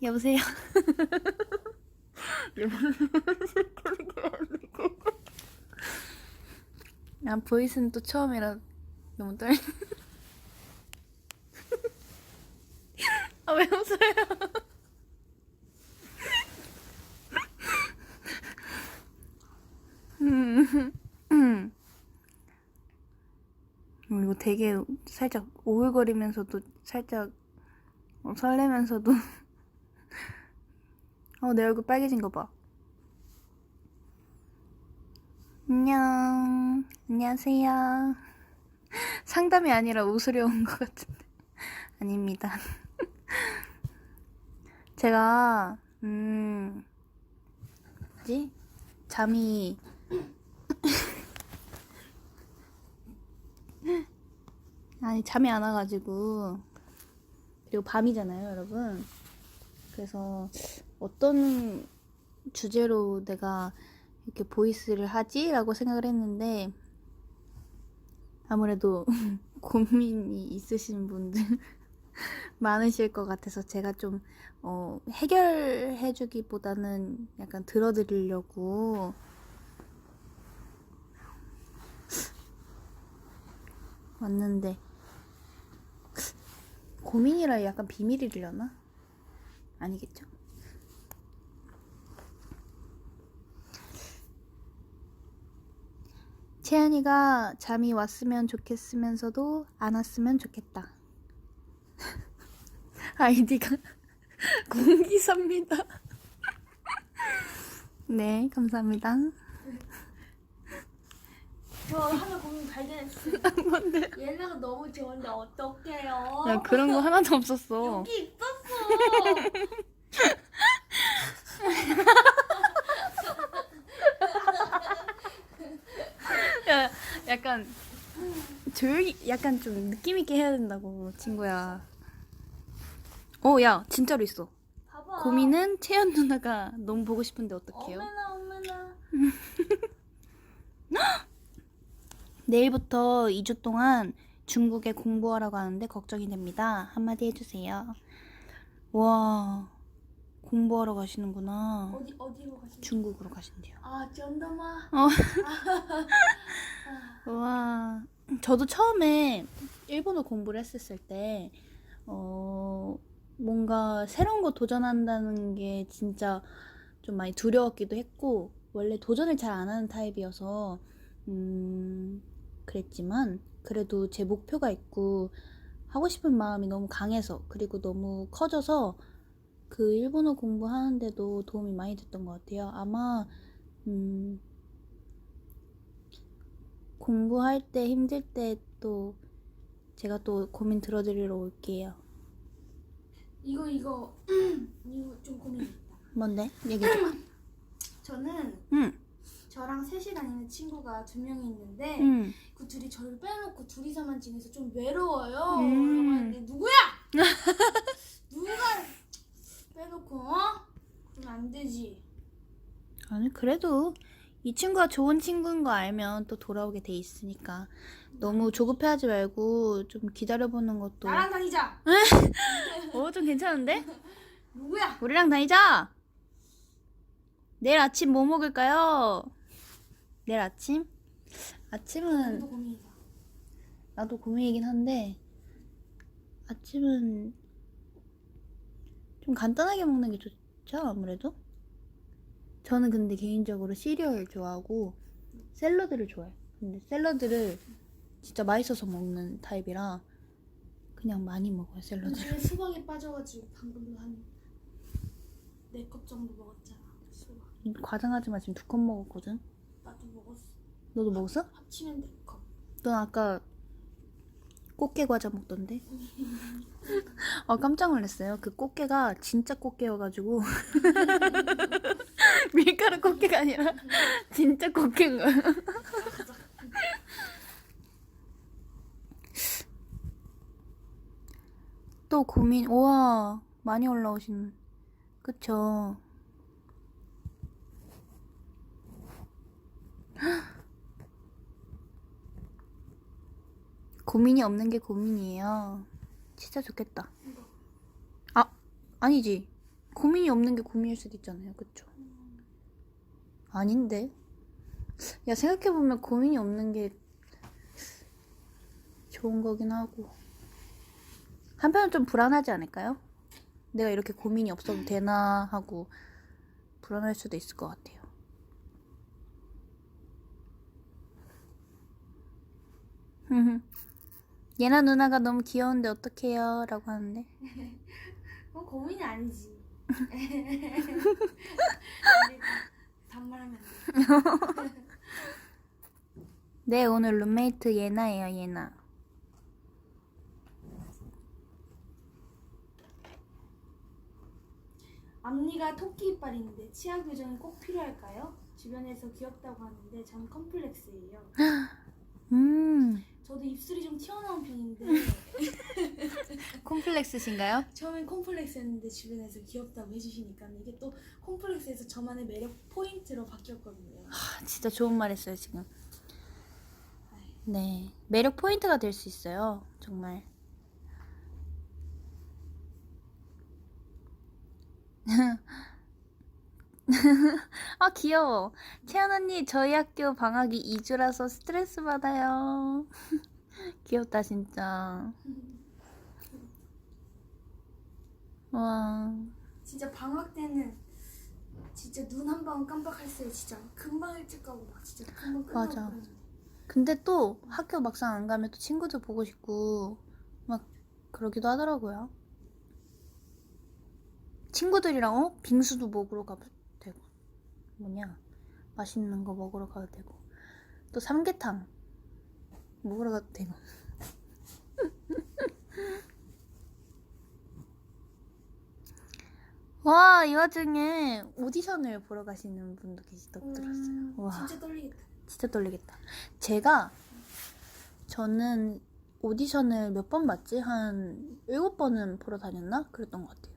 여보세요? 아, 보이스는 또 처음이라 너무 떨려. 아, 왜 웃어요? 이거 되게 살짝 오글거리면서도 살짝 설레면서도 내 얼굴 빨개진 거 봐. 안녕하세요. 상담이 아니라 웃으려 온 것 같은데 아닙니다. 제가 뭐지? 잠이 잠이 안 와가지고, 그리고 밤이잖아요, 여러분. 그래서 어떤 주제로 내가 이렇게 보이스를 하지? 라고 생각을 했는데, 아무래도 고민이 있으신 분들 많으실 것 같아서 제가 좀 해결해주기보다는 약간 들어드리려고 왔는데, 고민이라 약간 비밀이려나? 아니겠죠? 채연이가 잠이 왔으면 좋겠으면서도 안 왔으면 좋겠다. 아이디가 공기사입니다. 네, 감사합니다. 저 하나 고민 발견했어요. 뭔데? 얘네가 너무 좋은데 어떡해요? 야, 그런 거 하나도 없었어. 여기 있었어. 야, 약간 조용히, 약간 좀 느낌 있게 해야 된다고, 친구야. 야, 진짜로 있어. 봐봐. 고민은 채연 누나가 너무 보고 싶은데 어떡해요? 어머나. 내일부터 2주 동안 중국에 공부하라고 하는데 걱정이 됩니다. 한마디 해주세요. 와, 공부하러 가시는구나. 어디로 가시죠? 중국으로 가신대요. 아, 쩐다마. 와, 저도 처음에 일본어 공부를 했었을 때 뭔가 새로운 거 도전한다는 게 진짜 좀 많이 두려웠기도 했고, 원래 도전을 잘 안 하는 타입이어서 그랬지만, 그래도 제 목표가 있고 하고 싶은 마음이 너무 강해서, 그리고 너무 커져서 그 일본어 공부하는데도 도움이 많이 됐던 것 같아요. 아마 공부할 때 힘들 때 또 제가 또 고민 들어드리러 올게요. 이거 좀 고민이 있다. 뭔데? 얘기해줘. 저는 저랑 셋이 다니는 친구가 2명이 있는데 그 둘이 저를 빼놓고 둘이서만 지내서 좀 외로워요. 그런데 누구야? 누가 빼놓고 그러면 안 되지. 아니, 그래도 이 친구가 좋은 친구인 거 알면 또 돌아오게 돼 있으니까 너무 조급해하지 말고 좀 기다려보는 것도. 나랑 다니자. 좀 괜찮은데? 누구야? 우리랑 다니자. 내일 아침 뭐 먹을까요? 내일 아침? 아침은 나도 고민이다. 나도 고민이긴 한데, 아침은 좀 간단하게 먹는 게 좋죠, 아무래도? 저는 근데 개인적으로 시리얼 좋아하고 샐러드를 좋아해요. 근데 샐러드를 진짜 맛있어서 먹는 타입이라 그냥 많이 먹어요, 샐러드를. 요즘에 수박에 빠져가지고 방금도 한 4컵 정도 먹었잖아. 수박. 과장하지 마, 지금 2컵 먹었거든. 나도 먹었어. 너도 먹었어? 합치면 4컵. 넌 아까 꽃게 과자 먹던데? 깜짝 놀랐어요. 그 꽃게가 진짜 꽃게여가지고 밀가루 꽃게가 아니라 진짜 꽃게인 거야. 또 고민. 우와, 많이 올라오신. 그쵸? 고민이 없는 게 고민이에요. 진짜 좋겠다. 아니지. 고민이 없는 게 고민일 수도 있잖아요. 그쵸? 아닌데. 야, 생각해보면 고민이 없는 게 좋은 거긴 하고. 한편은 좀 불안하지 않을까요? 내가 이렇게 고민이 없어도 되나 하고 불안할 수도 있을 것 같아요. 예나 누나가 너무 귀여운데 어떡해요? 라고 하는데. 그건 고민이 아니지. 반말하면 안 돼. 네, 오늘 룸메이트 예나예요, 예나. 앞니가 토끼 이빨인데 치아 교정이 꼭 필요할까요? 주변에서 귀엽다고 하는데 전 컴플렉스예요. 저도 입술이 좀 튀어나온 편인데 콤플렉스신가요? 처음엔 콤플렉스였는데 주변에서 귀엽다고 해주시니까 이게 또 콤플렉스에서 저만의 매력 포인트로 바뀌었거든요. 진짜 좋은 말 했어요, 지금. 네, 매력 포인트가 될 수 있어요, 정말. 아, 귀여워. 채연 언니, 저희 학교 방학이 2주라서 스트레스 받아요. 귀엽다, 진짜. 와. 진짜 방학 때는 진짜 눈 한 방 깜빡할 새 진짜 금방 일찍 가고 막 진짜 금방 끝나고 맞아. 그러죠. 근데 또 학교 막상 안 가면 또 친구들 보고 싶고 막 그러기도 하더라고요. 친구들이랑 빙수도 먹으러 가도 되고 맛있는 거 먹으러 가도 되고 또 삼계탕 먹으러 가도 되고. 와, 이 와중에 오디션을 보러 가시는 분도 계시다고 들었어요. 와, 진짜 떨리겠다. 진짜 떨리겠다. 저는 오디션을 몇 번 봤지? 한 7번은 보러 다녔나? 그랬던 것 같아요.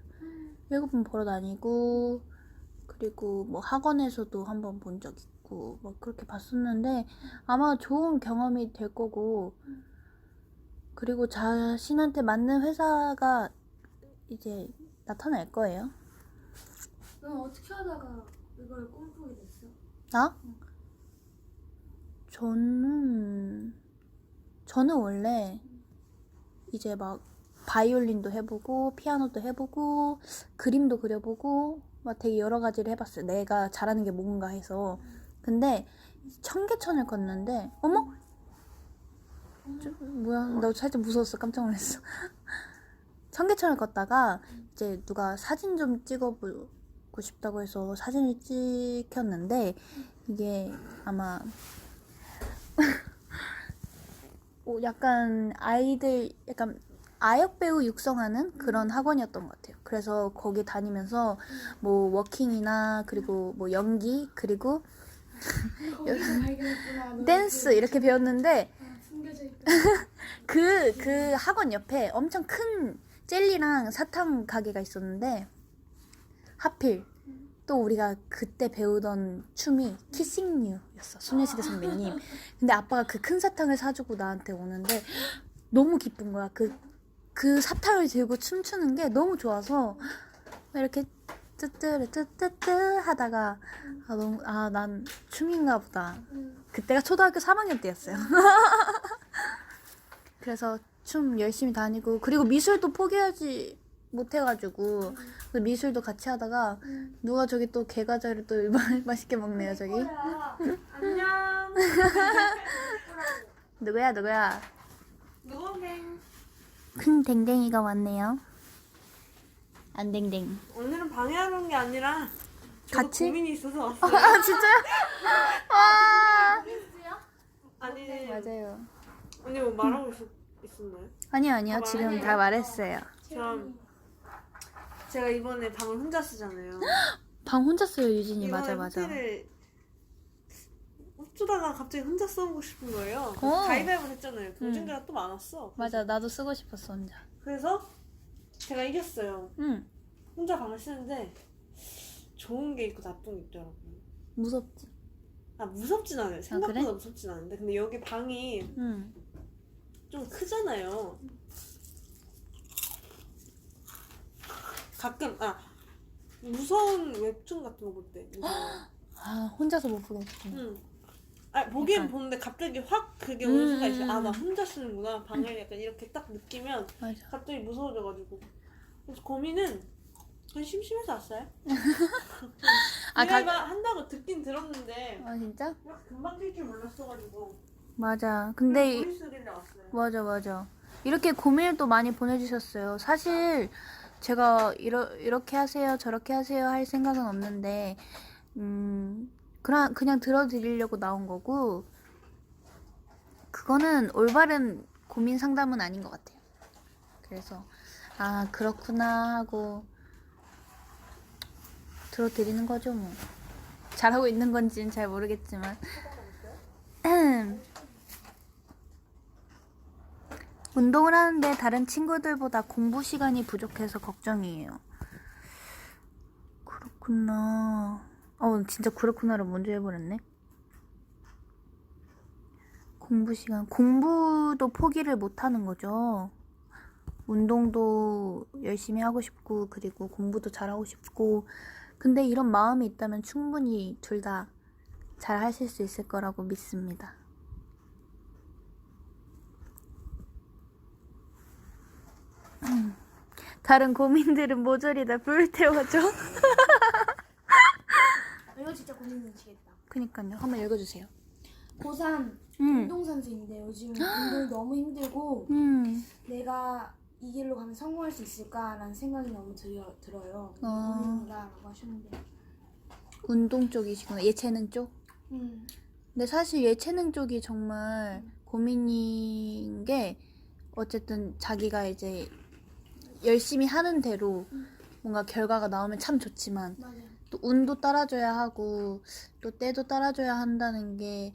7번 보러 다니고, 그리고 뭐 학원에서도 한 번 본 적 있고, 뭐 그렇게 봤었는데, 아마 좋은 경험이 될 거고, 그리고 자신한테 맞는 회사가 이제 나타날 거예요. 넌 어떻게 하다가 이걸 꿈꾸게 됐어? 나? 저는 원래 이제 막 바이올린도 해보고 피아노도 해보고 그림도 그려보고 막 되게 여러 가지를 해봤어요. 내가 잘하는 게 뭔가 해서. 근데 청계천을 걷는데 어머? 뭐야? 나 살짝 무서웠어. 깜짝 놀랐어. 청계천을 걷다가 이제 누가 사진 좀 찍어보고 싶다고 해서 사진을 찍혔는데 이게 아마 약간 아이들 약간 아역 배우 육성하는 그런 학원이었던 것 같아요. 그래서 거기 다니면서 뭐 워킹이나 그리고 뭐 연기 그리고 거기서 발견했구나. 댄스 이렇게 배웠는데 숨겨져 있다. 그 학원 옆에 엄청 큰 젤리랑 사탕 가게가 있었는데 하필 또 우리가 그때 배우던 춤이 키싱 유였어. 소녀시대 선배님. 근데 아빠가 그 큰 사탕을 사주고 나한테 오는데 너무 기쁜 거야. 그 사탕을 들고 춤추는 게 너무 좋아서 이렇게 뜨뜨르뜨뜨뜨 하다가 난 춤인가 보다. 그때가 초등학교 3학년 때였어요. 그래서 춤 열심히 다니고 그리고 미술도 포기하지 못해가지고 그 미술도 같이 하다가 누가 저기 또 게과자를 또 맛있게 먹네요 저기. 안녕. 누구야? 누구게? 큰 댕댕이가 왔네요. 안 댕댕. 오늘은 방해하러 온 게 아니라 저도 같이? 고민이 있어서 왔어요. 아 진짜요? 와. 아니 맞아요. 언니 뭐 말하고 있었나요? 아니요 지금 다 말했어요. 제가 이번에 방을 혼자 쓰잖아요. 방 혼자 써요 유진이. 이번에 맞아. 호텔을 어쩌다가 갑자기 혼자 써보고 싶은 거예요. 오. 가위바위보 했잖아요. 경쟁자가 또 많았어. 맞아 나도 쓰고 싶었어 혼자. 그래서 제가 이겼어요. 응. 혼자 방을 쓰는데 좋은 게 있고 나쁜 게 있더라고요. 무섭지. 무섭진 않아요. 생각보다 그래? 무섭진 않은데 근데 여기 방이 응. 좀 크잖아요. 가끔 무서운 웹툰 같은 거 볼 때. 아 혼자서 못 보겠구나. 응. 아 보긴 약간. 보는데 갑자기 확 그게 오는 순간 있어요. 아 나 음. 혼자 쓰는구나 방을 약간 이렇게 딱 느끼면 맞아. 갑자기 무서워져가지고. 그래서 고민은 그냥 심심해서 왔어요. 아, VLive 한다고 듣긴 들었는데 아 진짜? 막 금방 될 줄 몰랐어가지고. 맞아. 근데 글이 쓰길래 왔어요. 맞아. 이렇게 고민도 많이 보내주셨어요. 사실 제가 이렇게 하세요, 저렇게 하세요 할 생각은 없는데, 그냥 들어드리려고 나온 거고, 그거는 올바른 고민 상담은 아닌 것 같아요. 그래서, 아, 그렇구나 하고, 들어드리는 거죠, 뭐. 잘하고 있는 건지는 잘 모르겠지만. 운동을 하는데 다른 친구들보다 공부 시간이 부족해서 걱정이에요. 그렇구나. 진짜 그렇구나를 먼저 해버렸네. 공부 시간. 공부도 포기를 못 하는 거죠. 운동도 열심히 하고 싶고, 그리고 공부도 잘하고 싶고. 근데 이런 마음이 있다면 충분히 둘 다 잘 하실 수 있을 거라고 믿습니다. 다른 고민들은 모조리 다 불태워줘. 이거 진짜 고민이시겠다. 그니까요. 한번 읽어주세요. 고3 운동 선수인데 요즘 운동이 너무 힘들고 내가 이 길로 가면 성공할 수 있을까라는 생각이 너무 들어요. 고민이다라고 하셨는데. 운동 쪽이시구나. 예체능 쪽? 근데 사실 예체능 쪽이 정말 고민인 게 어쨌든 자기가 이제 열심히 하는 대로 뭔가 결과가 나오면 참 좋지만 맞아요. 또 운도 따라줘야 하고 또 때도 따라줘야 한다는 게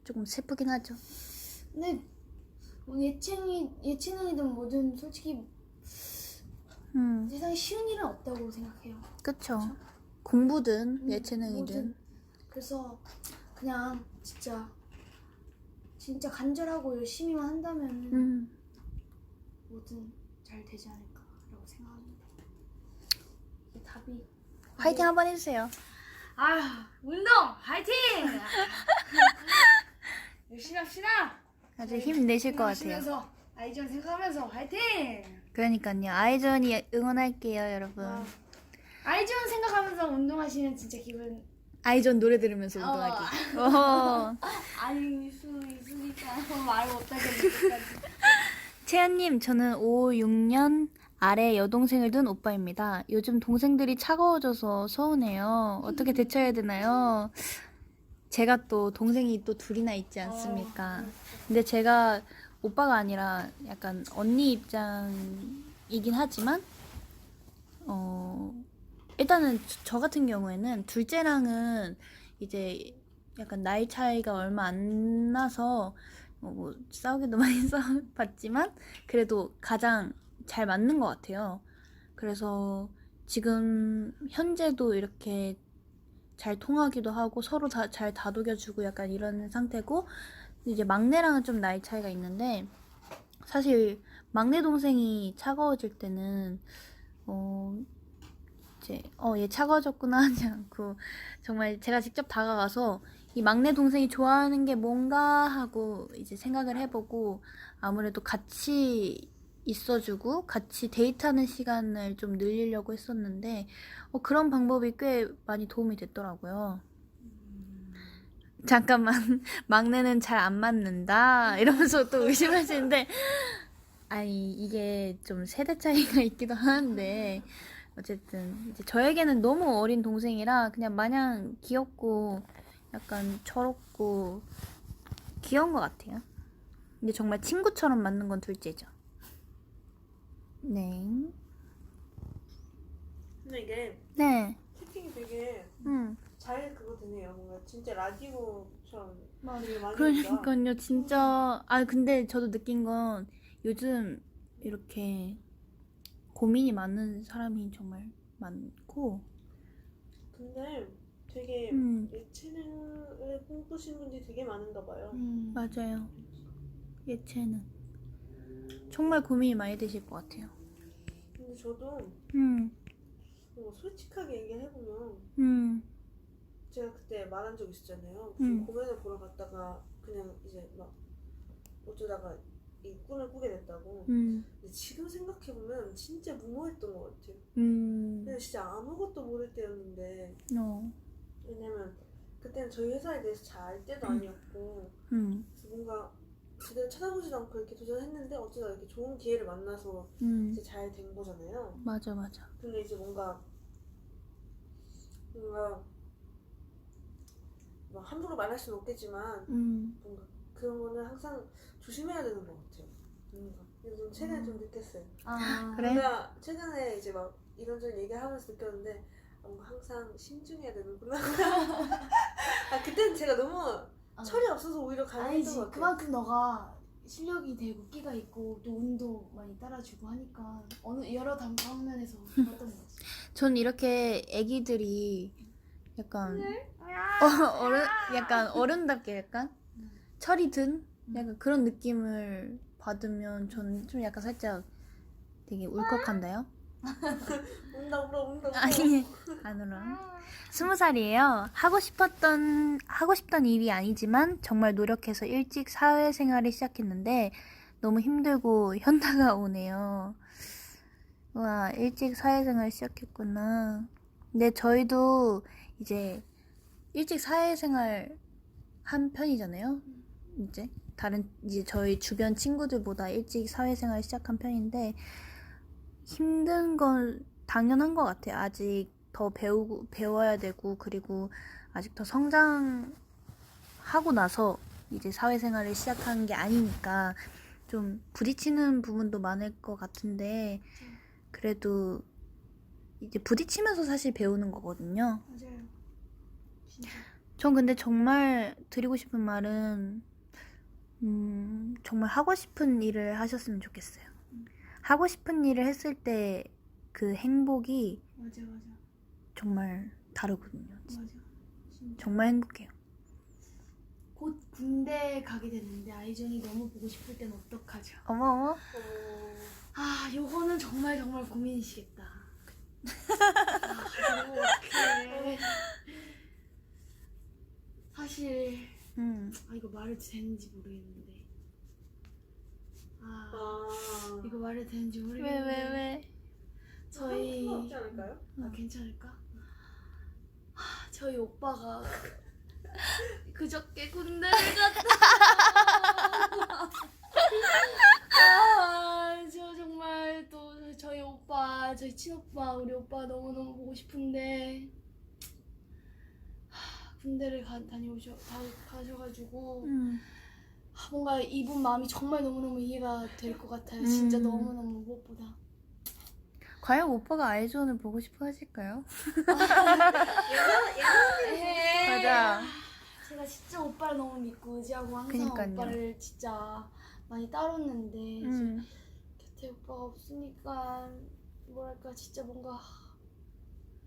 조금 슬프긴 하죠. 근데 예체능이든 뭐든 솔직히 세상에 쉬운 일은 없다고 생각해요. 그쵸. 공부든 예체능이든. 뭐든. 그래서 그냥 진짜 간절하고 열심히만 한다면 뭐든 잘 되지 않을까라고 생각합니다. 이 답이 화이팅 한번 해주세요. 운동 화이팅! 열심히 합시다. 아주 힘내실 것 같아요. 하시면서 아이전 생각하면서 화이팅! 그러니까요. 아이전이 응원할게요, 여러분. 아이전 생각하면서 운동하시면 진짜 기분 아이전 노래 들으면서 운동하기. 아닐 수 있으니까 말 못하겠는데. 채연님, 저는 5, 6년 아래 여동생을 둔 오빠입니다. 요즘 동생들이 차가워져서 서운해요. 어떻게 대처해야 되나요? 제가 또 동생이 또 둘이나 있지 않습니까? 근데 제가 오빠가 아니라 약간 언니 입장이긴 하지만 일단은 저 같은 경우에는 둘째랑은 이제 약간 나이 차이가 얼마 안 나서 뭐 싸우기도 많이 싸워봤지만 그래도 가장 잘 맞는 것 같아요. 그래서 지금 현재도 이렇게 잘 통하기도 하고 서로 잘 다독여주고 약간 이런 상태고, 이제 막내랑은 좀 나이 차이가 있는데 사실 막내 동생이 차가워질 때는 이제 얘 차가워졌구나 하지 않고 정말 제가 직접 다가가서 이 막내 동생이 좋아하는 게 뭔가 하고 이제 생각을 해보고 아무래도 같이 있어주고 같이 데이트하는 시간을 좀 늘리려고 했었는데 그런 방법이 꽤 많이 도움이 됐더라고요. 잠깐만, 막내는 잘 안 맞는다 이러면서 또 의심하시는데 아니 이게 좀 세대 차이가 있기도 하는데 어쨌든 이제 저에게는 너무 어린 동생이라 그냥 마냥 귀엽고 약간 철없고 귀여운 것 같아요. 근데 정말 친구처럼 맞는 건 둘째죠. 네. 근데 이게 네. 채팅이 되게 잘 그거 되네요. 뭔가 진짜 라디오처럼 되게 많이 오니까. 그러니까요, 진짜. 근데 저도 느낀 건 요즘 이렇게 고민이 많은 사람이 정말 많고. 근데 되게 예체능을 꿈꾸시는 분들이 되게 많은가 봐요. 맞아요. 예체능. 정말 고민이 많이 되실 것 같아요. 근데 저도 솔직하게 얘기를 해보면 제가 그때 말한 적 있었잖아요. 무슨 공연을 보러 갔다가 그냥 이제 막 어쩌다가 이 꿈을 꾸게 됐다고. 근데 지금 생각해보면 진짜 무모했던 것 같아요. 근데 진짜 아무것도 모를 때였는데 왜냐면 그때는 저희 회사에 대해서 잘 알 때도 아니었고 그래서 뭔가 제대로 찾아보지도 않고 이렇게 도전했는데 어쩌다 이렇게 좋은 기회를 만나서 이제 잘 된 거잖아요. 맞아. 근데 이제 뭔가 막 함부로 말할 수는 없겠지만 뭔가 그런 거는 항상 조심해야 되는 것 같아요. 뭔가 요즘 최근에 좀 느꼈어요. 그래? 뭔가 최근에 이제 막 이런저런 얘기를 하면서 느꼈는데 뭔가 항상 신중해야 되는구나. 그때는 제가 너무 철이 없어서 오히려 가능했던 것 같아요. 그만큼 너가 실력이 되고 끼가 있고 또 운도 많이 따라주고 하니까 어느 여러 방면에서 좋았던 것 같아. 전 이렇게 애기들이 약간 약간 어른답게 약간 철이 든 약간 그런 느낌을 받으면 전 좀 약간 살짝 되게 울컥한다요. 운다. 아니 안 울어. 20살이에요. 하고 싶던 일이 아니지만 정말 노력해서 일찍 사회생활을 시작했는데 너무 힘들고 현타가 오네요. 와, 일찍 사회생활 시작했구나. 근데 저희도 이제 일찍 사회생활 한 편이잖아요. 이제 저희 주변 친구들보다 일찍 사회생활 시작한 편인데 힘든 건 당연한 것 같아요. 아직 더 배워야 되고 그리고 아직 더 성장하고 나서 이제 사회생활을 시작한 게 아니니까 좀 부딪히는 부분도 많을 것 같은데 그래도 이제 부딪히면서 사실 배우는 거거든요. 맞아요. 진짜. 전 근데 정말 드리고 싶은 말은 정말 하고 싶은 일을 하셨으면 좋겠어요. 하고 싶은 일을 했을 때 그 행복이 맞아. 정말 다르거든요. 맞아. 진짜. 정말 행복해요. 곧 군대 가게 됐는데 아이전이 너무 보고 싶을 땐 어떡하죠? 어머. 요거는 정말 고민이시겠다. 이거 어떡해. 사실 이거 말해도 되는지 모르겠는데 이거 말해도 되는지 모르겠는데 왜? 저희 없지 않을까요? 괜찮을까? 저희 오빠가 그저께 군대를 갔다. 저 정말 또 저희 오빠, 저희 친오빠, 우리 오빠 너무너무 보고 싶은데 군대를 가셔가지고 뭔가 이분 마음이 정말 너무너무 이해가 될 것 같아요. 진짜 너무너무 무엇보다. 과연 오빠가 아이존을 보고 싶어 하실까요? 맞아. 제가 진짜 오빠를 너무 믿고 의지하고 항상 그니까요. 오빠를 진짜 많이 따랐는데 이제 곁에 오빠가 없으니까 뭐랄까 진짜 뭔가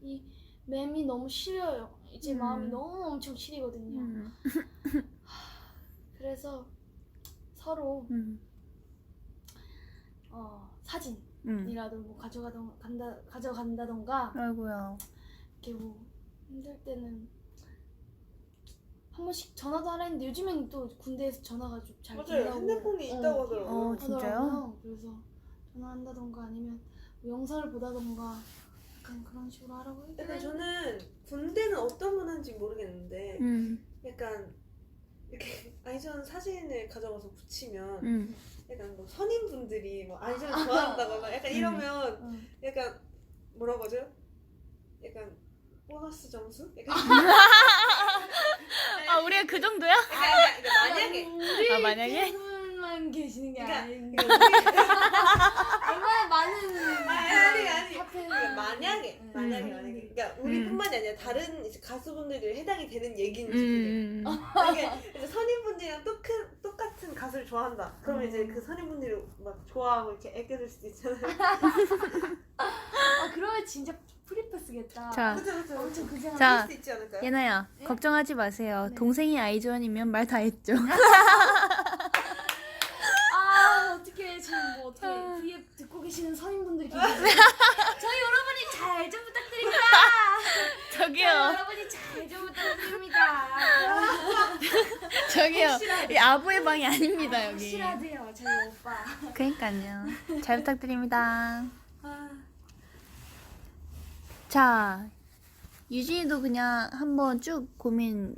이 맴이 너무 시려요. 이제 마음이 너무 엄청 시리거든요. 그래서 서로 사진이라도 뭐 가져간다던가 아이고야. 이렇게 뭐 힘들 때는 한 번씩 전화도 하라 했는데 요즘엔 또 군대에서 전화가 좀 잘 맞아요. 된다고 핸드폰이 있다고 하더라고요. 진짜요? 그래서 전화한다던가 아니면 뭐 영상을 보다던가 약간 그런 식으로 하라고 했는데 근데 저는 군대는 어떤 문화인지 모르겠는데 약간 이렇게 아이전 사진을 가져가서 붙이면 약간 뭐 선임분들이 뭐 아이전을 좋아한다거나 약간 이러면 약간 뭐라고 하죠? 약간 보너스 점수? 약간 우리가 그 정도야? 만약에 만약에? 분만 계시는 게 그러니까 아니고 얼마나 많은 아니 카페는 만약에 그러니까 우리뿐만이 아니라 다른 이제 가수분들이 해당이 되는 얘기인지 이게 선임분들이랑 똑같은 가수를 좋아한다. 그러면 이제 그 선임분들이 막 좋아하고 이렇게 애껴줄 수도 있잖아요. 그러면 진짜 프리패 쓰겠다. 자, 그쵸. 엄청 그냥 자, 수 있지 않을까요? 예나야, 네? 걱정하지 마세요. 네. 동생이 아이존이면 말 다 했죠. 어떻게 지금 뭐 어떻게 V앱 듣고 계시는 선임분들이 계세요? 저희 여러분이 잘 좀 부탁드립니다. 저기요. 이 아부의 방이 아닙니다 여기. 확실하대요 저희 오빠. 그러니까요. 잘 부탁드립니다. 자, 유진이도 그냥 한번 쭉 고민,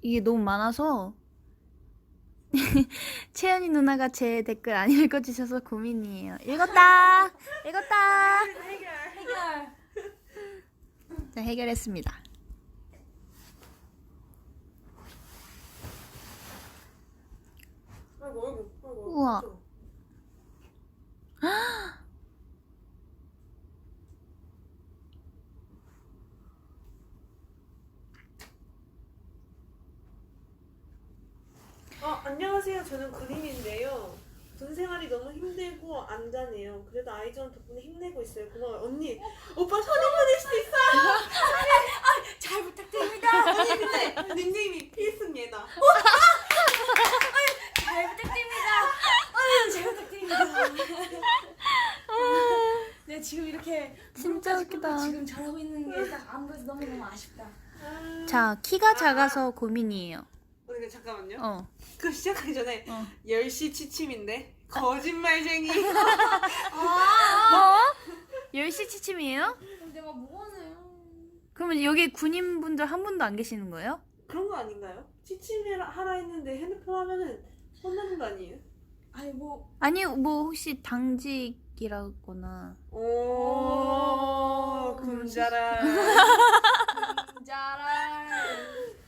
이게 너무 많아서 채연이 누나가 제 댓글 안 읽어주셔서 고민이에요. 읽었다. 해결. 자, 해결했습니다. 아이고. 우와. 안녕하세요. 저는 그림인데요. 돈 생활이 너무 힘들고 안다네요. 그래도 아이즈원 덕분에 힘내고 있어요. 고마워요. 언니, 오빠 손이 보낼 수 있어요. 잘 부탁드립니다. 언니 근데 닉네임이 필승예다. 잘 부탁드립니다. 잘 부탁드립니다. 네 지금 이렇게 진짜 웃기다. 지금 잘하고 있는 게 딱 안 보여서 너무너무 아쉽다. 자, 키가 작아서 고민이에요. 언니 잠깐만요. 어. 그 시작하기 전에 어. 10시 취침인데 거짓말쟁이. 뭐? 10시 취침이에요? 내가 뭐 하세요? 그러면 여기 군인분들 한 분도 안 계시는 거예요? 그런 거 아닌가요? 취침하라 했는데 핸드폰 하면은 혼나는 거 아니에요? 아니 뭐 아니, 뭐 혹시 당직이라거나. 오, 군자라. 자랄.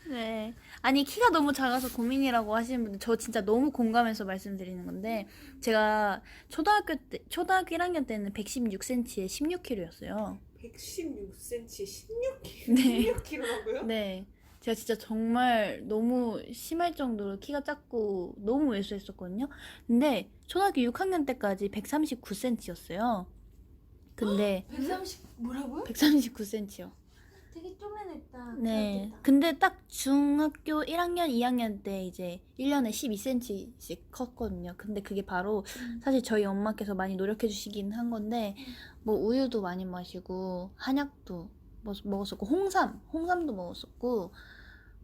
네. 아니, 키가 너무 작아서 고민이라고 하시는 분들 저 진짜 너무 공감해서 말씀드리는 건데, 제가 초등학교 1학년 때는 116cm에 16kg였어요. 116cm에 16kg. 네. 16kg라고요? 네. 제가 진짜 정말 너무 심할 정도로 키가 작고 너무 왜소했었거든요. 근데 초등학교 6학년 때까지 139cm였어요. 근데 130 뭐라고요? 139cm요. 되게 쪼매냈다. 네. 그렇겠다. 근데 딱 중학교 1학년, 2학년 때 이제 1년에 12cm씩 컸거든요. 근데 그게 바로 사실 저희 엄마께서 많이 노력해 주시긴 한 건데, 뭐 우유도 많이 마시고, 한약도 먹었었고, 홍삼도 먹었었고,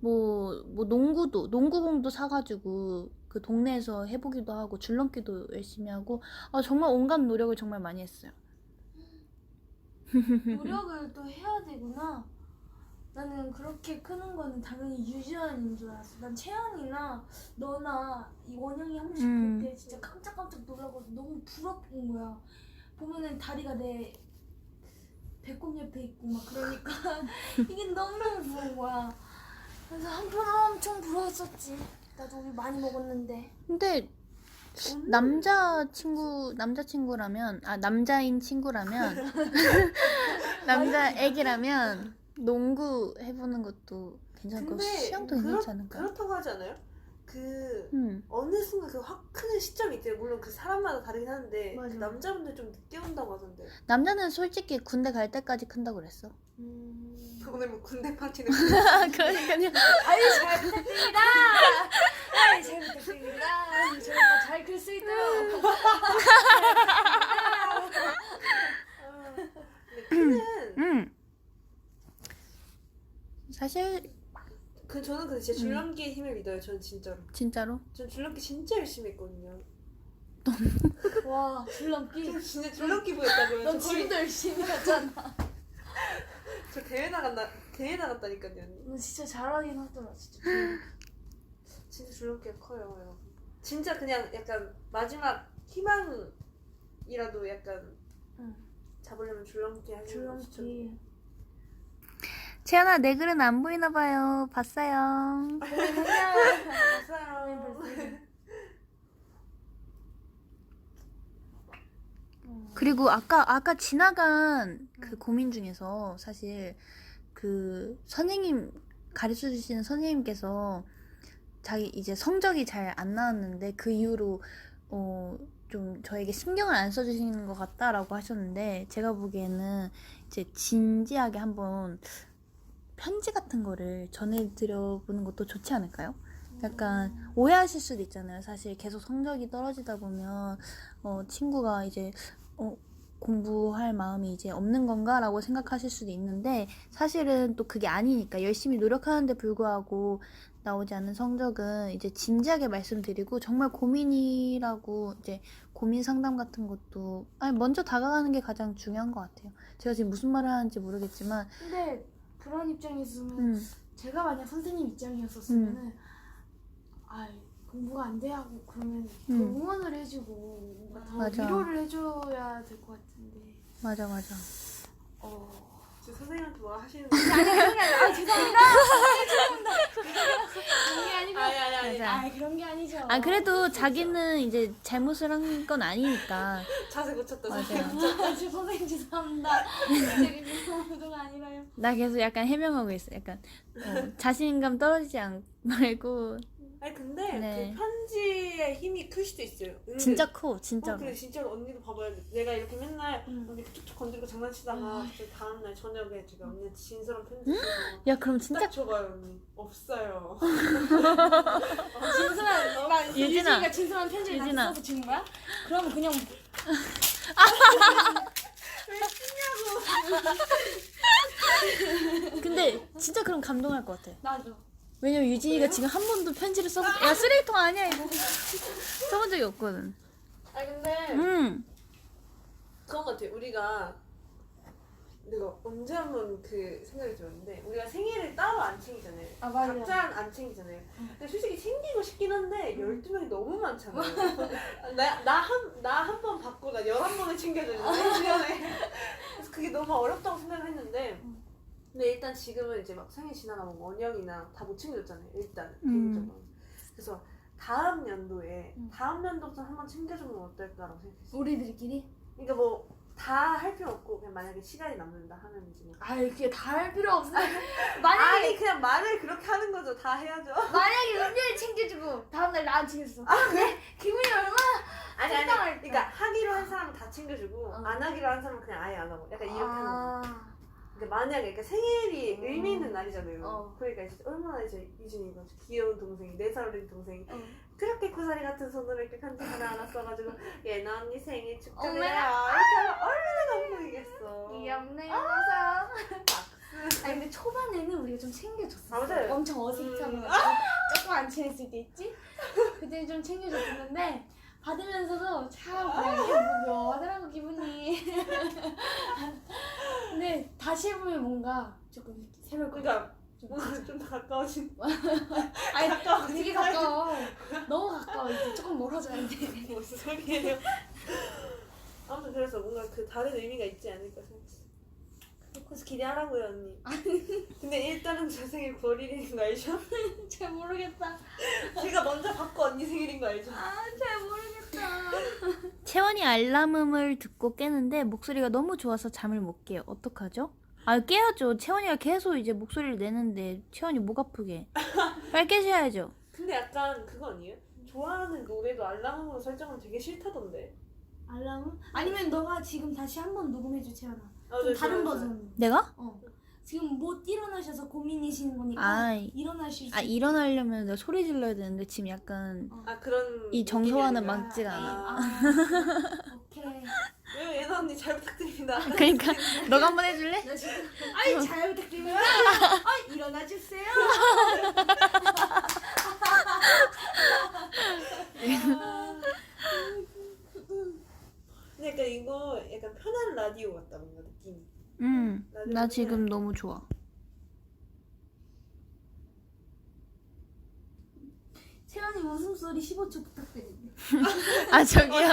뭐 농구공도 사가지고 그 동네에서 해보기도 하고, 줄넘기도 열심히 하고, 정말 온갖 노력을 정말 많이 했어요. 노력을 또 해야 되구나. 나는 그렇게 크는 거는 당연히 유지연인 줄 알았어. 난 채연이나 너나 이 원영이 한 번씩 볼 때 진짜 깜짝깜짝 놀라고 너무 부럽은 거야. 보면은 다리가 내 배꼽 옆에 있고 막 그러니까 이게 너무너무 부러운 거야. 그래서 한편 엄청 부러웠었지. 나도 우유 많이 먹었는데. 근데 남자인 친구라면 남자 애기라면 농구 해보는 것도 괜찮고 근데 수영도 괜찮지 않을까요? 그렇다고 하지 않아요? 어느 순간 그 확 크는 시점이 있대요. 물론 그 사람마다 다르긴 한데 맞아. 그 남자분들 좀 늦게 온다고 하던데. 남자는 솔직히 군대 갈 때까지 큰다고 그랬어. 오늘 뭐 군대 파티는 그러니까요. 아유 잘 부탁드립니다. 아유 잘 부탁드립니다. 저희 오빠 잘 클 수 있도록. 근데 키는 사실 저는 근데 진짜 줄넘기의 힘을 믿어요. 저는 진짜로. 진짜로 전 줄넘기 진짜 열심히 했거든요. 와 줄넘기. 저 진짜 줄넘기 보였다고요. 넌 지금도 열심히 하잖아. 저 대회 나갔다니까요. 너 진짜 잘하긴 하더라 진짜. 진짜 줄넘기가 커요, 여러분. 진짜 그냥 약간 마지막 희망이라도 약간 잡으려면 줄넘기 하는 거 줄넘기. 채연아, 내 글은 안 보이나 봐요. 봤어요. 봤어요. 그리고 아까 지나간 그 고민 중에서 사실 그 가르쳐 주시는 선생님께서 자기 이제 성적이 잘 안 나왔는데 그 이후로 좀 저에게 신경을 안 써주시는 것 같다라고 하셨는데, 제가 보기에는 이제 진지하게 한번 편지 같은 거를 전해드려보는 것도 좋지 않을까요? 약간 오해하실 수도 있잖아요. 사실 계속 성적이 떨어지다 보면 친구가 이제 공부할 마음이 이제 없는 건가라고 생각하실 수도 있는데 사실은 또 그게 아니니까 열심히 노력하는데 불구하고 나오지 않는 성적은 이제 진지하게 말씀드리고 정말 고민이라고 이제 고민 상담 같은 것도 먼저 다가가는 게 가장 중요한 것 같아요. 제가 지금 무슨 말을 하는지 모르겠지만 근데 그런 입장이었으면 제가 만약 선생님 입장이었었으면은 공부가 안 돼 하고 그러면 더 응원을 해주고 뭔가 더 맞아. 위로를 해줘야 될 것 같은데. 맞아. 지금 선생님한테 뭐라 하시는 거예요? 죄송합니다. 그런 게 아니고. 아니. 그런 게 아니죠. 그래도 자기는 이제 잘못을 한 건 아니니까. 자세 고쳤다. 맞아요. 선생님 죄송합니다. 되게 죄송한 아니라요. 나 계속 약간 해명하고 있어. 약간 자신감 떨어지지 말고. 아니 근데 네. 그 편지의 힘이 클 수도 있어요. 은근. 진짜 커, 진짜. 근데 진짜로 언니도 봐봐요. 내가 이렇게 맨날 이렇게 툭툭 건드리고 장난치다가 갑자기 다음날 저녁에 제가 언니 진솔한 편지 써서 야, 그럼 진짜. 딱 줘봐요 언니. 없어요. 진솔한 유진아. 진솔한 편지를 나한테 유진아. 써서 주는 거야? 그러면 그냥 근데 진짜 그럼 감동할 것 같아. 나도. 왜냐면 유진이가 지금 한 번도 편지를 써본 야 쓰레기통 아니야 이거 써본 적이 없거든. 아니 근데 그런 것 같아. 내가 언제 한번 그 생각이 들었는데 우리가 생일을 따로 안 챙기잖아요. 맞아요. 각자 안 챙기잖아요. 근데 솔직히 챙기고 싶긴 한데 12명이 너무 많잖아요. 나 한 번 받고 나 11번을 챙겨주는데 1년에. 그래서 그게 너무 어렵다고 생각을 했는데 근데 일단 지금은 이제 막 생일 지나가면 원영이나 다 못 챙겨줬잖아요. 일단 개인적으로. 그래서 다음 연도부터 한번 챙겨주면 어떨까라고 생각했어요. 우리들끼리? 그러니까 뭐 다 할 필요 없고 그냥 만약에 시간이 남는다 하면 이제 뭐. 그게 다 할 필요 없어. 아니 그냥 말을 그렇게 하는 거죠. 다 해야죠. 만약에 은별이 챙겨주고 다음날 나 안 챙겼어. 네? 기분이 얼마나 아니 속상할까? 그러니까 하기로 한 사람은 다 챙겨주고 안 하기로 한 사람은 그냥 아예 안 하고 약간 이렇게 하는 거. 그러니까 만약에 그러니까 생일이 의미 있는 날이잖아요. 그러니까 이제 얼마나 이제 유진이가 귀여운 동생이 4살 어린 동생이 그렇게 고사리 같은 손으로 이렇게 편지 하나 써가지고 예나 언니 생일 축하드려요 이렇게 하면 얼마나 감동이겠어. 귀엽네. 맞아. 근데 초반에는 우리가 좀 챙겨줬어. 맞아요. 엄청 어색하고 조금 안 친했을 때 있지? 그때는 좀 챙겨줬는데 받으면서도 참 그냥 묘하더라고 기분이. 근데 다시 해보면 뭔가 조금 새로울 것 같아. 그러니까 뭔가 좀 더 가까워진. 되게 가까워. 너무 가까워. 이제 조금 멀어져야 돼. 무슨 소리예요? 아무튼 그래서 뭔가 그 다른 의미가 있지 않을까 생각했어. 그래서 기대하라고요 언니. 근데 일단은 제 생일 9월 1일인 거 알죠? 잘 모르겠다. 제가 먼저 받고 언니 생일인 거 알죠? 잘 모르겠다. 채원이 알람음을 듣고 깨는데 목소리가 너무 좋아서 잠을 못 깨요. 어떡하죠? 깨야죠. 채원이가 계속 이제 목소리를 내는데 채원이 목 아프게. 빨리 깨셔야죠. 근데 약간 그거 아니에요? 좋아하는 노래도 알람으로 설정하면 되게 싫다던데. 알람은? 아니면 너가 지금 다시 한번 녹음해줘 채연아. 좀 네, 다른 좋아요. 버전. 내가? 지금 못 일어나셔서 고민이신 거니까 아이. 일어나실 수. 일어나려면 내가 소리 질러야 되는데 지금 약간 그런 이 정서와는 느낌이 아니라. 맞지가 않아. 오케이. 네, 예나 언니 잘 부탁드립니다. 그러니까 너가 한번 해줄래? 나 지금 잘 부탁드립니다. 일어나 주세요. 근데 약간 이거 약간 편한 라디오 같다 뭔가 느낌이. 나 지금 너무 좋아. 채연이 웃음소리 15초 부탁드립니다. 저기요.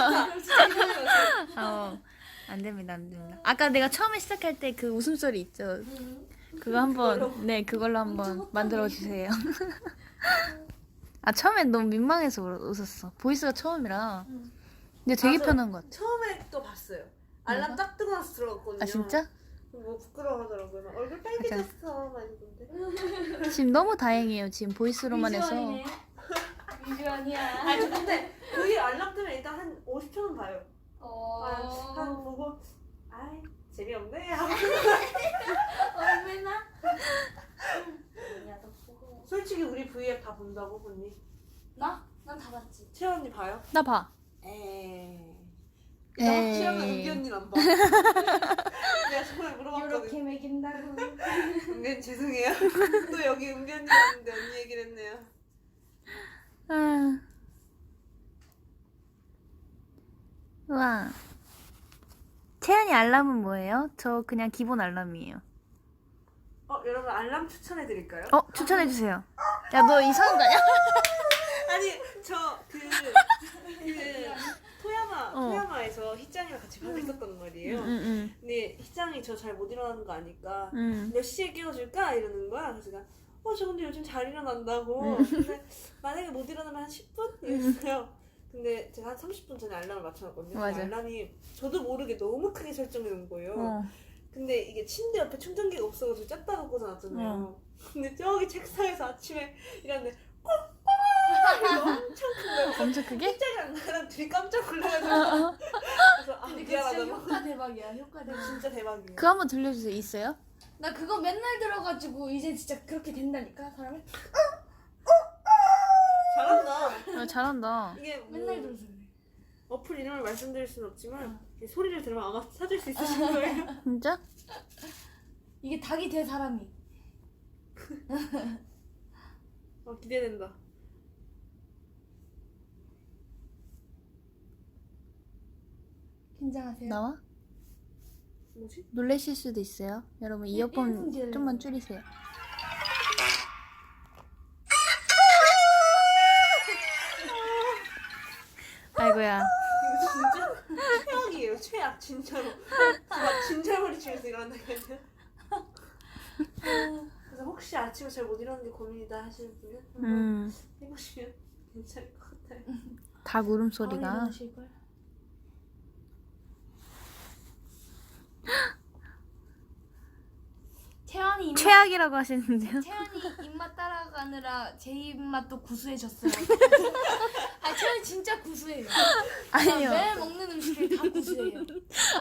안 됩니다. 아까 내가 처음에 시작할 때 그 웃음소리 있죠? 그거 한번, 그걸로 한번 만들어주세요. 처음엔 너무 민망해서 웃었어. 보이스가 처음이라. 근데 되게 맞아. 편한 것 같아. 처음에 또 봤어요. 알람 딱 뜨고 나서 들어갔거든요. 진짜? 뭐 부끄러워하더라고요. 막 얼굴 빨개졌어 막 이러던데. 지금 너무 다행이에요. 지금 보이스로만 해서. 미주원이야. 근데 그게 알람 뜨면 일단 한 50초는 봐요. 한 보고 재미없네 하고. 얼마나? 솔직히 우리 V앱 다 본다고 언니? 나? 난 다 봤지. 채연 언니 봐요? 나 봐. 나 확실하면 에이. 은비 언니는 안 봐. 내가 정말 물어봤거든. 이렇게 먹인다고. 은비 죄송해요. 또 여기 은비 언니 왔는데 언니 얘기를 했네요. 아. 우와. 채연이 알람은 뭐예요? 저 그냥 기본 알람이에요. 여러분 알람 추천해드릴까요? 추천해주세요. 야, 너 이상한 거 아니야? 아니 저 토야마에서 희짱이랑 같이 밥을 있었단 말이에요. 근데 희짱이 저 잘 못 일어나는 거 아니까 몇 시에 깨워줄까 이러는 거야. 그래서 내가 저 근데 요즘 잘 일어난다고. 근데 만약에 못 일어나면 한 10분 이랬어요. 근데 제가 한 30분 전에 알람을 맞춰놨거든요. 맞아. 알람이 저도 모르게 너무 크게 설정해 놓은 거예요. 근데 이게 침대 옆에 충전기가 없어가지고 짰다가 꽂아놨잖아요. 근데 저기 책상에서 아침에 일하는데 엄청 큰 거예요. 엄청 크게? 깜짝이 안 나랑 둘이 깜짝 놀라가지고 그래서 근데 그거 진짜 미안하다. 효과 대박이야. 효과 대박. 진짜 대박이에요. 그거 한번 들려주세요. 있어요? 나 그거 맨날 들어가지고 이제 진짜 그렇게 된다니까 사람이. 잘한다. 잘한다. 이게 뭐 맨날 들어서 그래. 어플 이름을 말씀드릴 순 없지만 이 소리를 들으면 아마 찾을 수 있으실 거예요. 진짜? 이게 닭이 돼 사람이. 기대된다. 긴장하세요. 나와? 뭐지? 놀라실 수도 있어요. 여러분 이어폰 일분 기다려요. 좀만 줄이세요. 아이고야. 이거 진짜 최악이에요. 최악 진짜로. 막 진절머리 치면서 일어난다니까요. 그래서 혹시 아침에 잘 못 일어나는 게 고민이다 하시는 분은 한번 해보시면 괜찮을 것 같아요. 닭 울음소리가. 일어나실걸? 태연이 최악이라고 하시는데요? 태연이 입맛 따라가느라 제 입맛도 구수해졌어요. 태연이 진짜 구수해요. 아니요. 매일 먹는 음식들이 다 구수해요.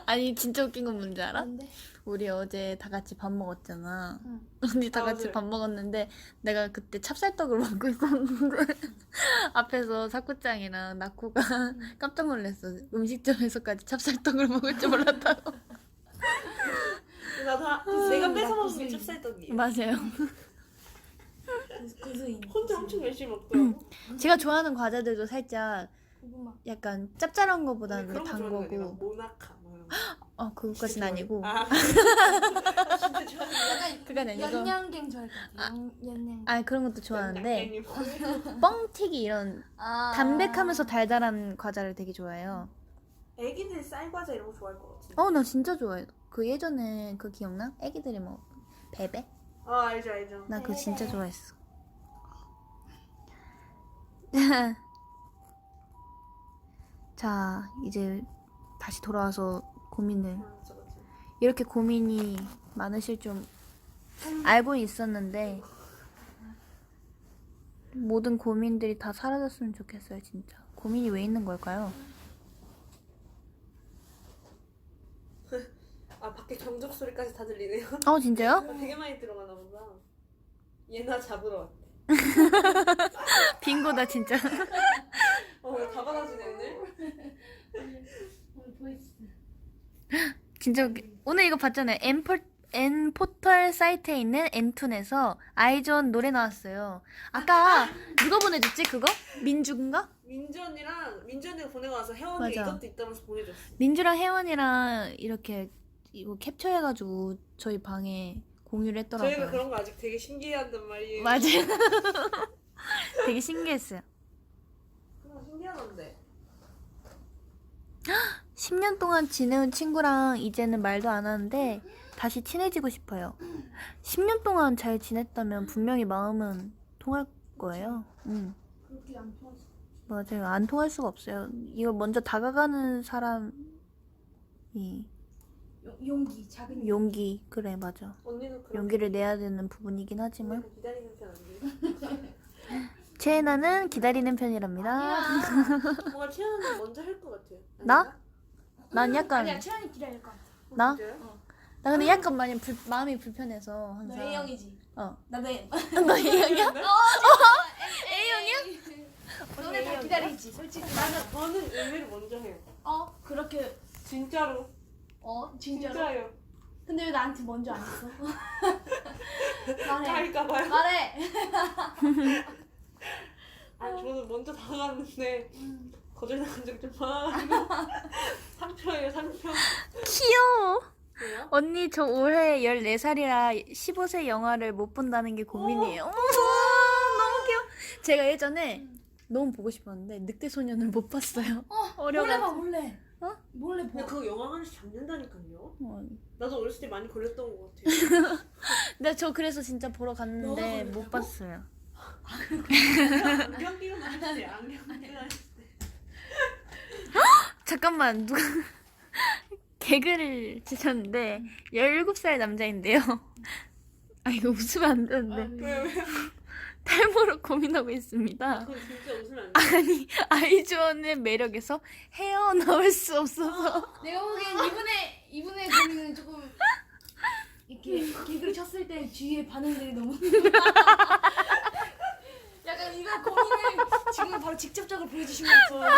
아니 진짜 웃긴 건 뭔지 알아? 근데 우리 어제 다 같이 밥 먹었잖아. 응. 언니 다 아, 같이 맞아요. 밥 먹었는데 내가 그때 찹쌀떡을 먹고 있었는데 앞에서 사쿠짱이랑 나쿠가 깜짝 놀랐어. 음식점에서까지 찹쌀떡을 먹을 줄 몰랐다고. 내가 뺏어 먹은 게 찹쌀떡이에요. 맞아요. 구수인. 혼자 엄청 열심히 먹더라고. 제가 좋아하는 과자들도 살짝 고구마. 약간 짭짤한 거보다는 그런 거 단 좋아하는 거 아니라 거고. 모나카 뭐 이런 거. 그것까진 아니고. 진짜 좋아하는 약간 그건 아니고. 연냥갱 좋아할 것 같아요. 연냥. 그런 것도 좋아하는데 거. 뻥튀기 이런 담백하면서 달달한 과자를 되게 좋아해요. 애기들 쌀과자 이런 거 좋아할 것 같은데. 나 진짜 좋아해. 그 예전에 그 기억나? 애기들이 먹었던 베베? 알죠 알죠. 나 그거 진짜 좋아했어. 자, 이제 다시 돌아와서 고민을. 맞아. 이렇게 고민이 많으실 줄 알고 있었는데 모든 고민들이 다 사라졌으면 좋겠어요, 진짜. 고민이 왜 있는 걸까요? 밖에 경적 소리까지 다 들리네요. 진짜요? 되게 많이 들어가나 보다. 얘나 잡으러 왔대. 빙고다, 진짜. 다 받아주네 오늘. 오늘 보이스. 진짜 오늘 이거 봤잖아요. N포털 사이트에 있는 N툰에서 아이존 노래 나왔어요. 아까 누가 보내줬지 그거? 민주인가? 민주 언니가 보내고 와서 혜원이가 맞아. 이것도 있다면서 보내줬어. 민주랑 혜원이랑 이렇게 이거 캡처해가지고 저희 방에 공유를 했더라고요. 저희가 그런 거 아직 되게 신기해한단 말이에요. 맞아요. 되게 신기했어요. 신기하던데. 10년 동안 지내온 친구랑 이제는 말도 안 하는데 다시 친해지고 싶어요. 10년 동안 잘 지냈다면 분명히 마음은 통할 거예요. 그렇게 안 통했어. 맞아요. 안 통할 수가 없어요. 이거 먼저 다가가는 사람이 작은 용기. 그래, 맞아. 언니도 그런 용기를 내야 되는 부분이긴 하지만 기다리는 편 아니에요? 채나는 기다리는 편이랍니다. 뭔가 채연이 먼저 할 것 같아요. 나? 난 약간 아니야 채연이 기다릴 것 같아. 나? 진짜요? 나 근데 약간 많이 마음이 불편해서 너 항상. A형이지? 네? 나도 A. 너 A형이야? 너네 다 기다리지 솔직히. 저는 의외로 먼저 해요. 그렇게 진짜로. 진짜로? 진짜요. 근데 왜 나한테 먼저 안 했어? 말해. 까일까봐요. 말해. 저는 먼저 다가갔는데 거절당한 적 좀 많아가지고 상처예요, 상처. 귀여워. 왜요? 언니 저 올해 14살이라 15세 영화를 못 본다는 게 고민이에요. 어머, 너무 귀여워. 제가 예전에 너무 보고 싶었는데 늑대소년을 못 봤어요. 몰래 봐, 어려가지고. 몰래. 어? 몰래 봐. 근데 그거 영화관에서 잡는다니까요. 어. 나도 어렸을 때 많이 걸렸던 것 같아요. 근데 저 그래서 진짜 보러 갔는데 영화관에 못 있다고? 봤어요. 안경 끼고 나왔을 때, 안경 끼고 나왔을 때. 잠깐만 누가 개그를 치셨는데 17살 남자인데요. 아 이거 웃으면 안 되는데 왜요? 탈모로 고민하고 있습니다. 그건 진짜 웃으면 안 돼. 아니 아이즈원의 매력에서 헤어나올 수 없어서 내가 보기엔 이분의 고민은 조금 이렇게 개그를 쳤을 때 주위의 반응들이 너무 약간 이거 고민을 지금 바로 직접적으로 보여주시면 좋아요.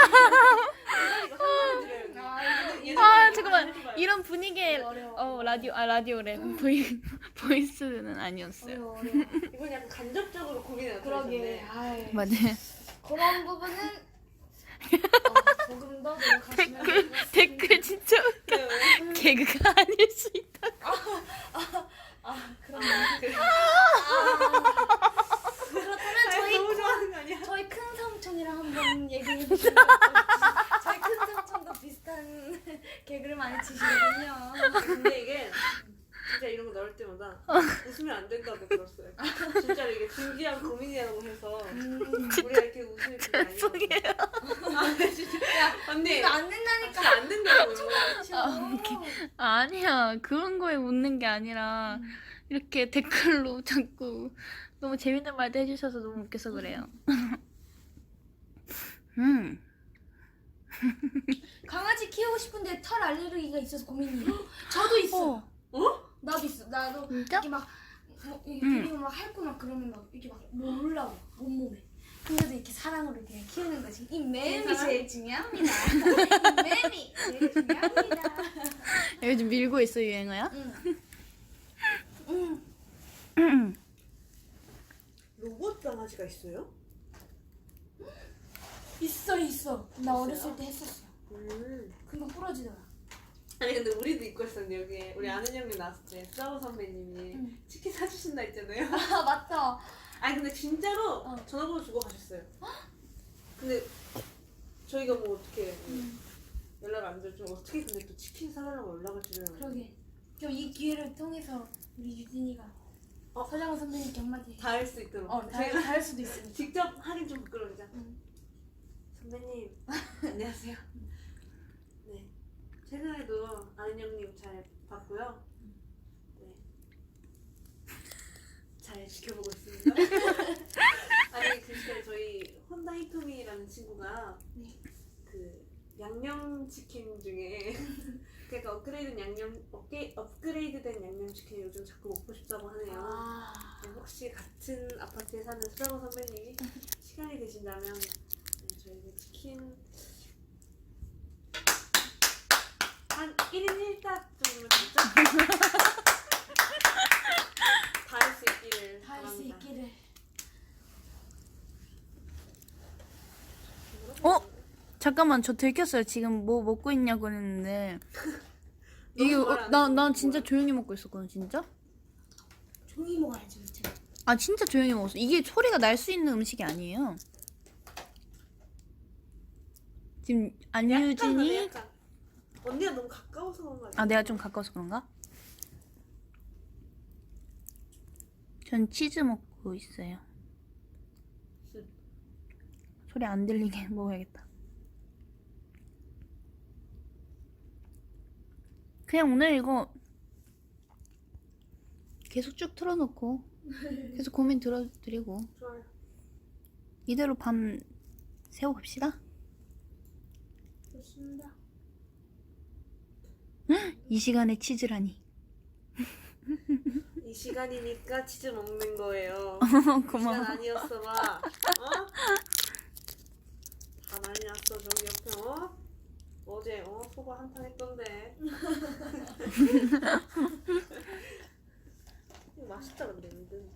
아 잠깐만 이런 분위기에 어려워. 라디오래 보이스는 아니었어요. 어려워. 이건 약간 간접적으로 고민을 그러게. 나타내셨네. 아이. 맞아요. 그런 부분은 조금 더 노력하시면 댓글 진짜 네, 왜? 개그가 아닐 수 있다. 그럼 아니, 저희 너무 좋아하는 거 아니야? 저희 큰 삼촌이랑 한번 얘기해 보시면 저희 큰 삼촌도 비슷한 개그를 많이 치시거든요. 근데 이게 진짜 이런 거 나올 때마다 웃으면 안 된다고 들었어요. 진짜로 이게 진지한 고민이라고 해서 우리가 이렇게 웃을 게 아니에요. 죄송해요. 언니 이거 안 된다니까. 진짜 안 된다고요. 아니야 그런 거에 웃는 게 아니라 이렇게 댓글로 자꾸 너무 재밌는 말도 해주셔서 너무 웃겨서 그래요. 강아지 키우고 싶은데 털 알레르기가 있어서 고민이에요. 저도 있어. 나도 있어. 나도 진짜? 이렇게 막 이렇게 데리고 막 핥고 막 그러면 막 이렇게 막 몰라고 온몸에. 근데도 이렇게 사랑으로 이렇게 키우는 거지. 이 매음이 제일 중요합니다. 이 매음이 제일 중요합니다. 요즘 밀고 있어 유행어야? 로봇 강아지가 있어요? 있어. 나 어렸을 때 했었어. 금방 부러지더라. 아니 근데 우리도 입고 있었는데 여기 우리 아는 형님 나왔을 때 수아오 선배님이 치킨 사주신다 했잖아요. 아 맞다. 아니 근데 진짜로 전화번호 주고 가셨어요. 근데 저희가 뭐 어떻게 연락을 안 드렸죠. 어떻게 근데 또 치킨 사달라고 연락을 드려요. 그러게. 그럼 이 기회를 통해서 우리 유진이가 서장훈 선배님께 한마디. 다 할 수 있도록. 다 할 수도 있으니까. 직접 하긴 좀 부끄러우죠. 선배님 안녕하세요. 네 최근에도 아는 형님 잘 봤고요. 네 잘 지켜보고 있습니다. 아니 그 시간에 저희 혼다 히토미라는 친구가 그 양념치킨 중에 그러니까 업그레이드된 양념치킨 요즘 자꾸 먹고 싶다고 하네요. 네, 혹시 같은 아파트에 사는 수라고 선배님이 시간이 되신다면 저희는 치킨 한 1인 1닭 정도면 진짜 다 할 수 있기를 다 할 수 바랍니다. 있기를. 잠깐만 저 들켰어요. 지금 뭐 먹고 있냐고 그랬는데 이게 너무 말안 난 듣고 진짜 뭐야. 조용히 먹고 있었거든 진짜. 조용히 먹어야지 그치? 아 진짜 조용히 먹었어. 이게 소리가 날 수 있는 음식이 아니에요. 지금 약간 안유진이 약간 언니가 너무 가까워서 그런 거 아니야? 아 내가 좀 가까워서 그런가? 전 치즈 먹고 있어요. 소리 안 들리게 먹어야겠다. 그냥 오늘 이거 계속 쭉 틀어놓고 계속 고민 들어드리고 좋아요. 이대로 밤 새워갑시다. 좋습니다. 이 시간에 치즈라니. 이 시간이니까 치즈 먹는 거예요. 고마워. 시간 아니었어 봐. 어? 다 난리 났어 저기 옆에 어제 소바 한탕 했던데. 이거 맛있다 근데 은근.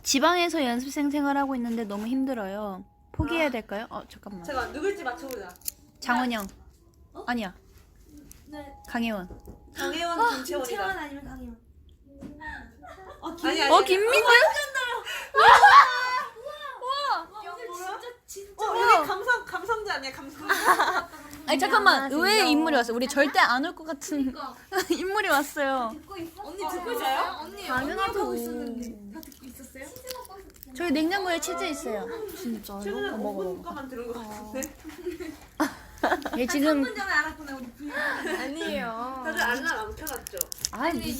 지방에서 연습생 생활하고 있는데 너무 힘들어요. 포기해야 될까요? 잠깐만. 잠깐 누굴지 맞춰보자. 장원영. 아니야. 네. 강혜원. 강혜원, 김채원이다. 채원 아니면 강혜원. 아니. 김민규? 진짜. 여기 감성자 아니야 감성. 아니 잠깐만. 의외의 진짜. 인물이 왔어. 우리 절대 안 올 것 같은 인물이 왔어요. 듣고 있어? 언니 듣고 있어요? 언니 당연하죠. 하고 있었는데 다 듣고 있었어요? 저희 냉장고에 치즈 있어요. 진짜. 최근에 먹어. 5분 동안 들은 것 같은데. 얘 지금 3분 전에 알았구나 우리 부인. 아니에요. 다들 알람 안 켜놨죠? 아니